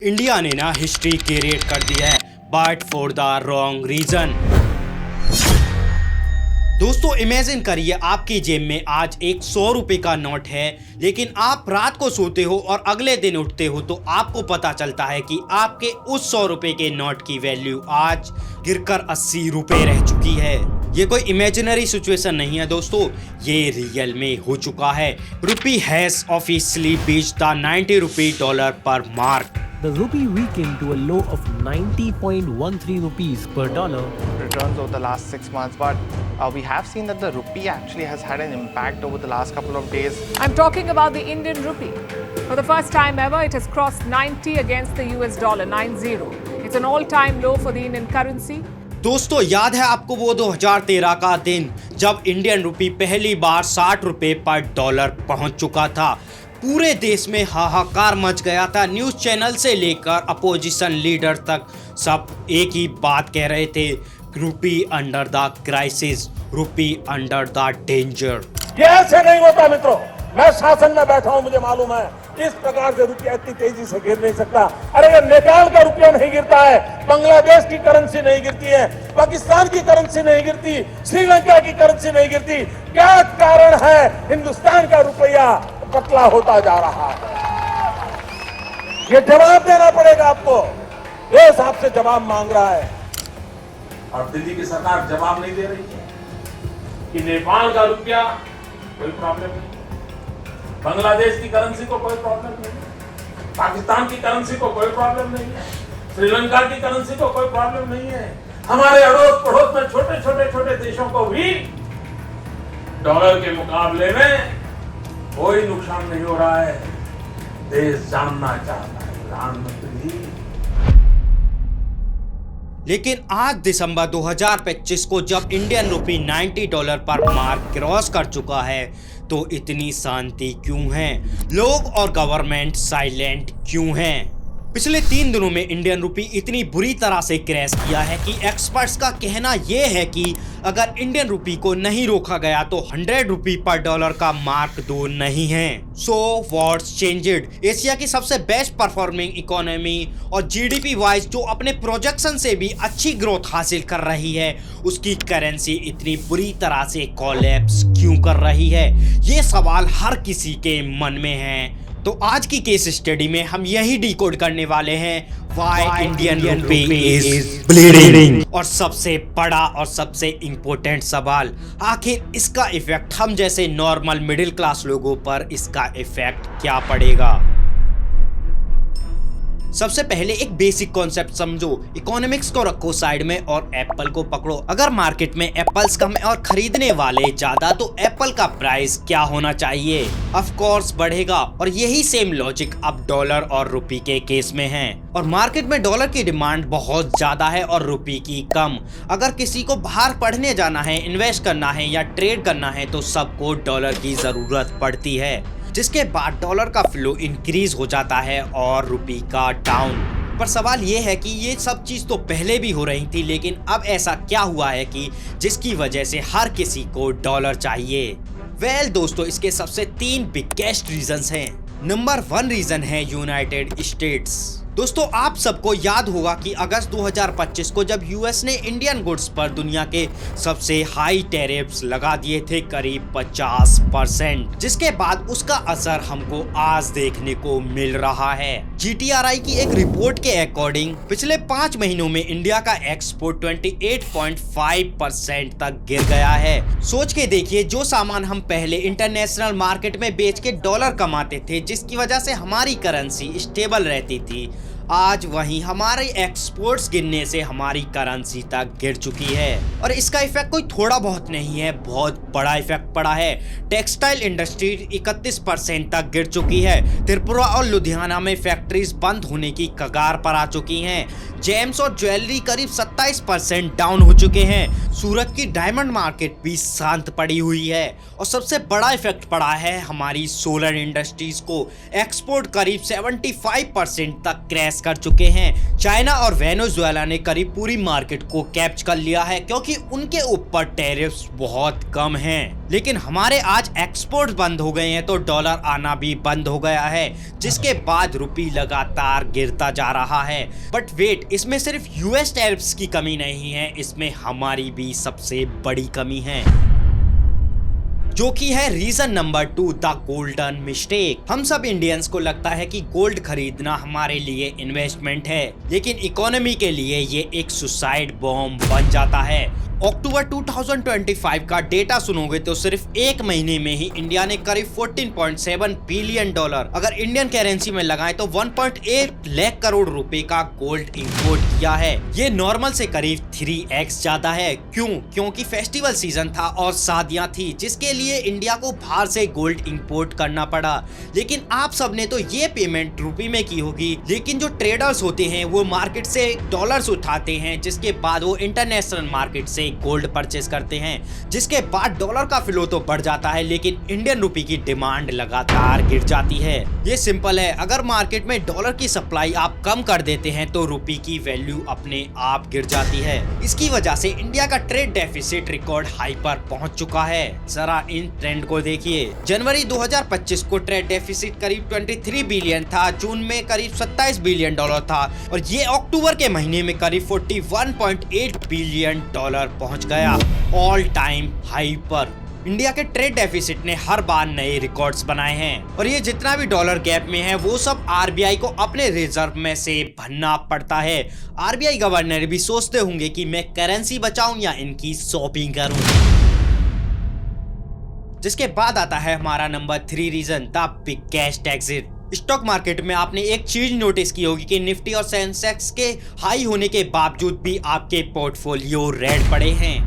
India ने ना history create कर दी है but for the wrong reason. दोस्तों इमेजिन करिए आपकी जेब में आज एक 100 रुपए का नोट है, लेकिन आप रात को सोते हो और अगले दिन उठते हो तो आपको पता चलता है कि आपके उस 100 रुपए के नोट की वैल्यू आज गिरकर 80 रुपए रह चुकी है। ये कोई इमेजिनरी सिचुएशन नहीं है दोस्तों, ये रियल में हो चुका है। Rupee has officially breached the 90 rupee dollar पर mark. The rupee weakened to a low of 90.13 rupees per dollar. Returns over the last 6 months, but we have seen that the rupee actually has had an impact over the last couple of days. I'm talking about the Indian rupee. For the first time ever, it has crossed 90 against the US dollar, 90. It's an all-time low for the Indian currency. दोस्तों याद है आपको वो 2013 का दिन जब Indian rupee पहली बार 60 रुपए पर डॉलर पहुंच चुका था। पूरे देश में हाहाकार मच गया था। न्यूज़ चैनल से लेकर अपोजिशन लीडर तक सब एक ही बात कह रहे थे, rupee under the crisis, rupee under the danger. ये ऐसे नहीं होता मित्रों, मैं शासन में बैठा हूं, मुझे मालूम है इस प्रकार से रुपया इतनी तेजी से गिर नहीं सकता। अरे ये नेपाल का रुपया नहीं गिरता है, बांग्लादेश की करेंसी नहीं गिरती है, पाकिस्तान की करेंसी नहीं गिरती, श्रीलंका की करेंसी नहीं गिरती। क्या कारण है हिंदुस्तान का रुपया पतला होता जा रहा है? ये जवाब देना पड़ेगा आपको। देश आपसे जवाब मांग रहा है और दिल्ली की सरकार जवाब नहीं दे रही है कि नेपाल का रुपया कोई प्रॉब्लम नहीं, बांग्लादेश की करेंसी को कोई प्रॉब्लम नहीं, पाकिस्तान की करेंसी को कोई प्रॉब्लम नहीं है, श्रीलंका की करेंसी को कोई प्रॉब्लम नहीं है। हमारे अड़ोस पड़ोस में छोटे देशों को भी डॉलर के मुकाबले में कोई नुकसान नहीं हो रहा है। देश जानना चाहता है प्रधानमंत्री। लेकिन आज दिसंबर 2025 को जब इंडियन रुपी 90 डॉलर पर मार्क क्रॉस कर चुका है तो इतनी शांति क्यों है? लोग और गवर्नमेंट साइलेंट क्यों हैं? पिछले 3 दिनों में इंडियन रुपी इतनी बुरी तरह से क्रैश किया है कि एक्सपर्ट्स का कहना यह है कि अगर इंडियन रुपी को नहीं रोका गया तो 100 रुपी पर डॉलर का मार्क 2 नहीं है। So what's changed? एशिया की सबसे बेस्ट परफॉर्मिंग इकोनॉमी और जीडीपी वाइज जो अपने प्रोजेक्शन से भी अच्छी ग्रोथ हासिल कर रही है, उसकी करेंसी इतनी बुरी तरह से कोलैप्स क्यों कर रही है? ये सवाल हर किसी के मन में है। तो आज की केस स्टडी में हम यही डिकोड करने वाले हैं why Indian rupee is bleeding. और सबसे बड़ा और सबसे इंपॉर्टेंट सवाल, आखिर इसका इफेक्ट हम जैसे नॉर्मल मिडिल क्लास लोगों पर इसका इफेक्ट क्या पड़ेगा? सबसे पहले एक बेसिक कॉन्सेप्ट समझो, इकोनॉमिक्स को रखो साइड में और एप्पल को पकड़ो। अगर मार्केट में एप्पल्स कम है और खरीदने वाले ज्यादा तो एप्पल का प्राइस क्या होना चाहिए? ऑफ कोर्स बढ़ेगा। और यही सेम लॉजिक अब डॉलर और रुपी के केस में है। और मार्केट में डॉलर की डिमांड बहुत ज्यादा है और रुपी की कम। अगर किसी को बाहर पढ़ने जाना है, इन्वेस्ट करना है या ट्रेड करना है तो सबको डॉलर की जरूरत पड़ती है, जिसके बाद डॉलर का फ्लो इंक्रीज हो जाता है और रुपी का डाउन। पर सवाल ये है कि ये सब चीज तो पहले भी हो रही थी, लेकिन अब ऐसा क्या हुआ है कि जिसकी वजह से हर किसी को डॉलर चाहिए? वेल दोस्तों, इसके सबसे 3 बिगेस्ट रीजंस हैं। नंबर 1 रीजन है यूनाइटेड स्टेट्स। दोस्तों आप सबको याद होगा कि अगस्त 2025 को जब यूएस ने इंडियन गुड्स पर दुनिया के सबसे हाई टैरिफ्स लगा दिए थे, करीब 50%, जिसके बाद उसका असर हमको आज देखने को मिल रहा है। जीटीआरआई की एक रिपोर्ट के अकॉर्डिंग पिछले 5 महीनों में इंडिया का एक्सपोर्ट 28.5% तक गिर गया है। सोच के देखिए, जो सामान हम पहले इंटरनेशनल मार्केट में बेच के डॉलर कमाते थे, जिसकी वजह से हमारी करेंसी स्टेबल रहती थी, आज वहीं हमारे एक्सपोर्ट्स गिरने से हमारी करेंसी तक गिर चुकी है। और इसका इफेक्ट कोई थोड़ा बहुत नहीं है, बहुत बड़ा इफेक्ट पड़ा है। टेक्सटाइल इंडस्ट्री 31% तक गिर चुकी है। त्रिपुरा और लुधियाना में फैक्ट्रीज बंद होने की कगार पर आ चुकी हैं। जेम्स और ज्वेलरी करीब 27% डाउन हो चुके हैं। सूरत की डायमंड मार्केट भी शांत पड़ी हुई है। और सबसे बड़ा इफेक्ट पड़ा है हमारी सोलर इंडस्ट्रीज को। एक्सपोर्ट करीब 75% तक क्रैश क्रैश कर चुके हैं। चाइना और वेनेजुएला ने करीब पूरी मार्केट को कैप्च कर लिया है क्योंकि उनके ऊपर टैरिफ्स बहुत कम हैं। लेकिन हमारे आज एक्सपोर्ट बंद हो गए हैं तो डॉलर आना भी बंद हो गया है, जिसके बाद रुपी लगातार गिरता जा रहा है। बट वेट, इसमें सिर्फ यूएस टैरिफ्स की कमी नहीं है, इसमें हमारी भी सबसे बड़ी कमी है, जो कि है reason number 2, the golden mistake. हम सब इंडियंस को लगता है कि गोल्ड खरीदना हमारे लिए इन्वेस्टमेंट है, लेकिन इकोनॉमी के लिए ये एक सुसाइड बॉम्ब बन जाता है। अक्टूबर 2025 का डेटा सुनोगे तो सिर्फ एक महीने में ही इंडिया ने करीब 14.7 बिलियन डॉलर, अगर इंडियन करेंसी में लगाएं तो 1.8 लाख करोड़ रुपए का गोल्ड इंपोर्ट किया है। ये नॉर्मल से करीब 3x ज्यादा है। क्योंकि फेस्टिवल सीजन था और शादियां थी, जिसके लिए इंडिया को बाहर से गोल्ड इंपोर्ट करना पड़ा। लेकिन आप सबने तो ये पेमेंट रुपए में की होगी, लेकिन जो ट्रेडर्स होते हैं वो मार्केट से डॉलर्स उठाते हैं, जिसके बाद वो इंटरनेशनल मार्केट से गोल्ड परचेस करते हैं, जिसके बाद डॉलर का फ्लो तो बढ़ जाता है, लेकिन इंडियन रुपए की डिमांड लगातार गिर जाती है। ये सिंपल है, अगर मार्केट में डॉलर की सप्लाई आप कम कर देते हैं तो रुपए की वैल्यू अपने आप गिर जाती है। इसकी वजह से इंडिया का ट्रेड डेफिसिट रिकॉर्ड हाई पर पहुंच चुका है। जरा इन ट्रेंड को देखिए। जनवरी 2025 को ट्रेड डेफिसिट करीब 23 बिलियन था, जून में करीब 27 बिलियन डॉलर था और ये अक्टूबर के महीने में करीब 41.8 बिलियन डॉलर पहुंच गया, ऑल टाइम हाई पर। इंडिया के ट्रेड डेफिसिट ने हर बार नए रिकॉर्ड्स बनाए हैं और ये जितना भी डॉलर गैप में है वो सब आरबीआई को अपने रिजर्व में से भरना पड़ता है। आरबीआई गवर्नर भी सोचते होंगे कि मैं करेंसी बचाऊं या इनकी शॉपिंग करूं। जिसके बाद आता है हमारा number 3 reason, the biggest exit. Stock market में आपने एक चीज नोटिस की होगी कि निफ्टी और सेंसेक्स के हाई होने के बावजूद भी आपके पोर्टफोलियो रेड पड़े हैं।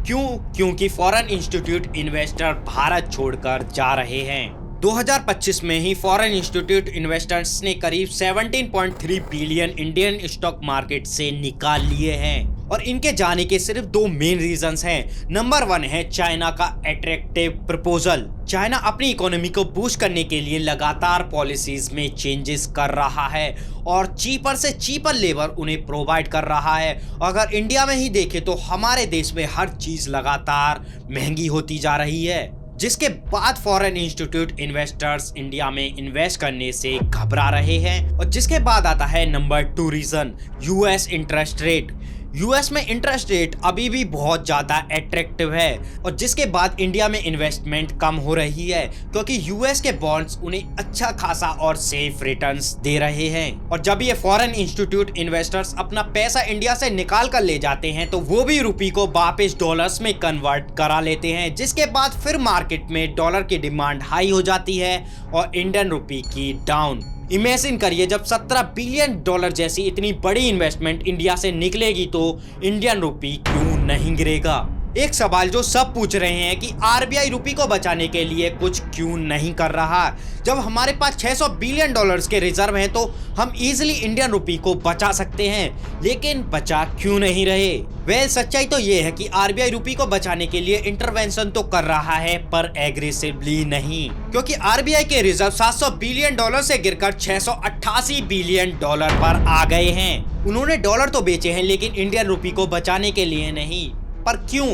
क्योंकि फॉरेन इंस्टीट्यूट इन्वेस्टर भारत छोड़कर जा रहे हैं। 2025 में ही फॉरेन इंस्टीट्यूट इन्वेस्टर्स ने करीब 17.3 बिलियन इंडियन स्टॉक मार्केट से निकाल लिए हैं और इनके जाने के सिर्फ 2 मेन रीजंस हैं। नंबर 1 है चाइना का अट्रैक्टिव प्रपोजल। चाइना अपनी इकोनॉमी को बूस्ट करने के लिए लगातार पॉलिसीज में चेंजेस कर रहा है और चीपर से चीपर लेबर उन्हें प्रोवाइड कर रहा है। अगर इंडिया में ही देखें तो हमारे देश में हर चीज लगातार महंगी होती जा रही है, जिसके बाद फॉरेन इंस्टीट्यूट इन्वेस्टर्स इंडिया में इन्वेस्ट करने से घबरा रहे हैं। और जिसके बाद आता है number 2 reason, US interest rate. US में इंटरेस्ट रेट अभी भी बहुत ज्यादा अट्रैक्टिव है और जिसके बाद इंडिया में इन्वेस्टमेंट कम हो रही है क्योंकि यूएस के बॉन्ड्स उन्हें अच्छा खासा और सेफ रिटर्न्स दे रहे हैं। और जब ये फॉरेन इंस्टीट्यूट इन्वेस्टर्स अपना पैसा इंडिया से निकाल कर ले जाते हैं तो वो भी रुपये को वापस डॉलर्स में कन्वर्ट करा लेते हैं, जिसके बाद फिर मार्केट में डॉलर की डिमांड हाई हो जाती है और इंडियन रुपये की डाउन। इमेजिन करिए, जब 17 बिलियन डॉलर जैसी इतनी बड़ी इन्वेस्टमेंट इंडिया से निकलेगी तो इंडियन रुपी क्यों नहीं गिरेगा। एक सवाल जो सब पूछ रहे हैं कि आरबीआई रुपये को बचाने के लिए कुछ क्यों नहीं कर रहा। जब हमारे पास 600 बिलियन डॉलर्स के रिजर्व हैं तो हम इजीली इंडियन रुपये को बचा सकते हैं, लेकिन बचा क्यों नहीं रहे। सच्चाई तो ये है कि आरबीआई रुपये को बचाने के लिए इंटरवेंशन तो कर रहा है पर एग्रेसिवली नहीं, क्योंकि आरबीआई के रिजर्व 700 बिलियन डॉलर से गिरकर 688 बिलियन डॉलर पर आ गए हैं। उन्होंने डॉलर तो बेचे हैं लेकिन इंडियन रुपये को बचाने के लिए नहीं। पर क्यों?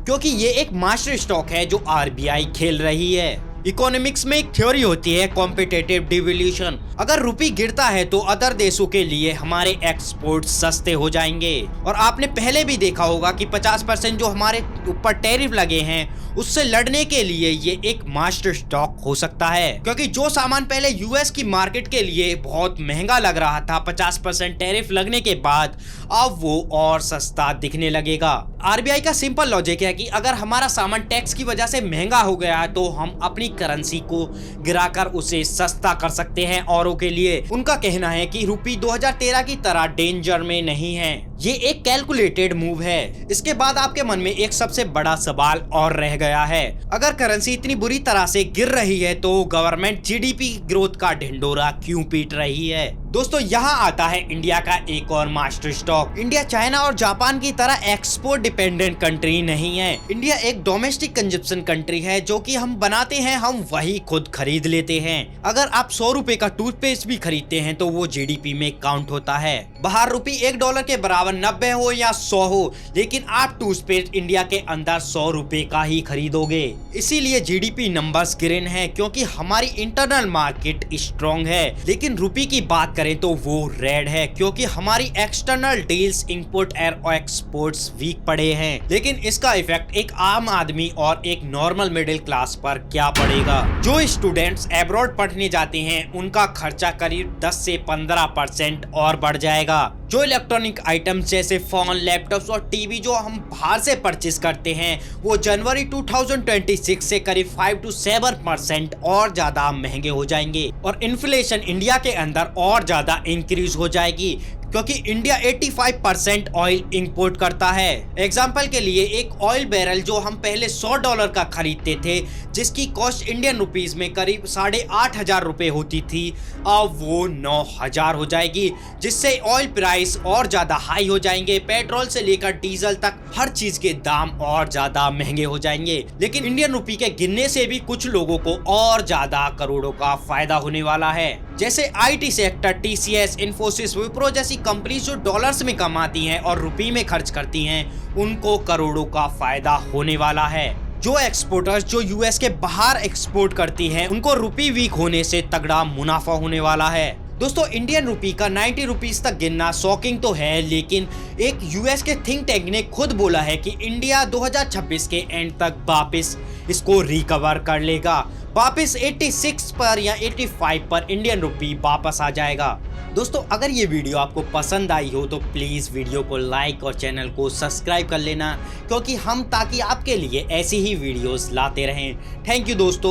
क्योंकि ये एक मास्टर स्टॉक है जो आरबीआई खेल रही है। इकोनॉमिक्स में एक थ्योरी होती है कॉम्पिटिटिव डिवैल्यूएशन। अगर रुपये गिरता है तो अदर देशों के लिए हमारे एक्सपोर्ट सस्ते हो जाएंगे। और आपने पहले भी देखा होगा कि 50% जो हमारे ऊपर टैरिफ लगे हैं उससे लड़ने के लिए ये एक मास्टर स्टॉक हो सकता है, क्योंकि जो सामान पहले यूएस की मार्केट के लिए बहुत महंगा लग रहा था 50% टैरिफ लगने के बाद अब वो और सस्ता दिखने लगेगा। आरबीआई का सिंपल लॉजिक है कि अगर हमारा सामान टैक्स की वजह से महंगा हो गया है तो हम अपनी करेंसी को गिराकर उसे सस्ता कर सकते हैं औरों के लिए। उनका कहना है कि रुपये 2013 की तरह डेंजर में नहीं है। ये एक कैलकुलेटेड मूव है। इसके बाद आपके मन में एक सबसे बड़ा सवाल और रह गया है, अगर करेंसी इतनी बुरी तरह से गिर रही है तो गवर्नमेंट जीडीपी ग्रोथ का ढिंडोरा क्यों पीट रही है। दोस्तों यहाँ आता है इंडिया का एक और मास्टर स्ट्रोक। इंडिया चाइना और जापान की तरह एक्सपोर्ट डिपेंडेंट कंट्री नहीं है। इंडिया एक डोमेस्टिक कंजप्शन कंट्री है, जो कि हम बनाते हैं हम वही खुद खरीद लेते हैं। अगर आप 100 रुपए का टूथपेस्ट भी खरीदते हैं तो वो जीडीपी में काउंट होता है। बाहर रुपी $1 के बराबर 90 हो या 100 हो, लेकिन आप टूथपेस्ट इंडिया के अंदर 100 रुपए का ही खरीदोगे। इसीलिए जीडीपी नंबर्स ग्रीन है, क्योंकि हमारी इंटरनल मार्केट स्ट्रॉन्ग है। लेकिन रुपी की बात करें तो वो रेड है, क्योंकि हमारी एक्सटर्नल डील्स इंपोर्ट और एक्सपोर्ट्स वीक पड़े हैं। लेकिन इसका इफेक्ट एक आम आदमी और एक नॉर्मल मिडिल क्लास पर क्या पड़ेगा। जो स्टूडेंट्स अब्रॉड पढ़ने जाते हैं उनका खर्चा करीब 10 से 15% और बढ़ जाएगा। जो इलेक्ट्रॉनिक आइटम्स जैसे फोन, लैपटॉप्स और टीवी जो हम बाहर से परचेज करते हैं वो जनवरी 2026 से करीब 5 to 7% और ज्यादा महंगे हो जाएंगे। और इन्फ्लेशन इंडिया के अंदर और ज्यादा इंक्रीज हो जाएगी, क्योंकि इंडिया 85% ऑयल इंपोर्ट करता है। एग्जाम्पल के लिए एक ऑयल बैरल जो हम पहले $100 का खरीदते थे, जिसकी कॉस्ट इंडियन रुपीस में करीब 8,500 रुपए होती थी, अब वो 9,000 हो जाएगी, जिससे ऑयल प्राइस और ज्यादा हाई हो जाएंगे। पेट्रोल से लेकर डीजल तक हर चीज के दाम और ज्यादा महंगे हो जाएंगे। लेकिन इंडियन रुपी के गिरने से भी कुछ लोगों को और ज्यादा करोड़ों का फायदा होने वाला है। जैसे IT sector, TCS, Infosys, Wipro जैसी कंपनी जो डॉलर्स में कमाती हैं और रुपये में खर्च करती हैं, उनको करोड़ों का फायदा होने वाला है। जो एक्सपोर्टर्स जो यूएस के बाहर एक्सपोर्ट करती हैं, उनको रुपी वीक होने से तगड़ा मुनाफा होने वाला है। दोस्तों इंडियन रुपी का 90 रुपीज तक गिरना शॉकिंग तो है, लेकिन एक यूएस के थिंक टैंक ने खुद बोला है कि इंडिया 2026 के एंड तक वापस इसको रिकवर कर लेगा। वापस 86 पर या 85 पर इंडियन रुपी वापस आ जाएगा। दोस्तों अगर ये वीडियो आपको पसंद आई हो तो प्लीज वीडियो को लाइक और चैनल को सब्सक्राइब कर लेना, क्योंकि हम ताकि आपके लिए ऐसी ही वीडियोस लाते रहें। थैंक यू दोस्तों।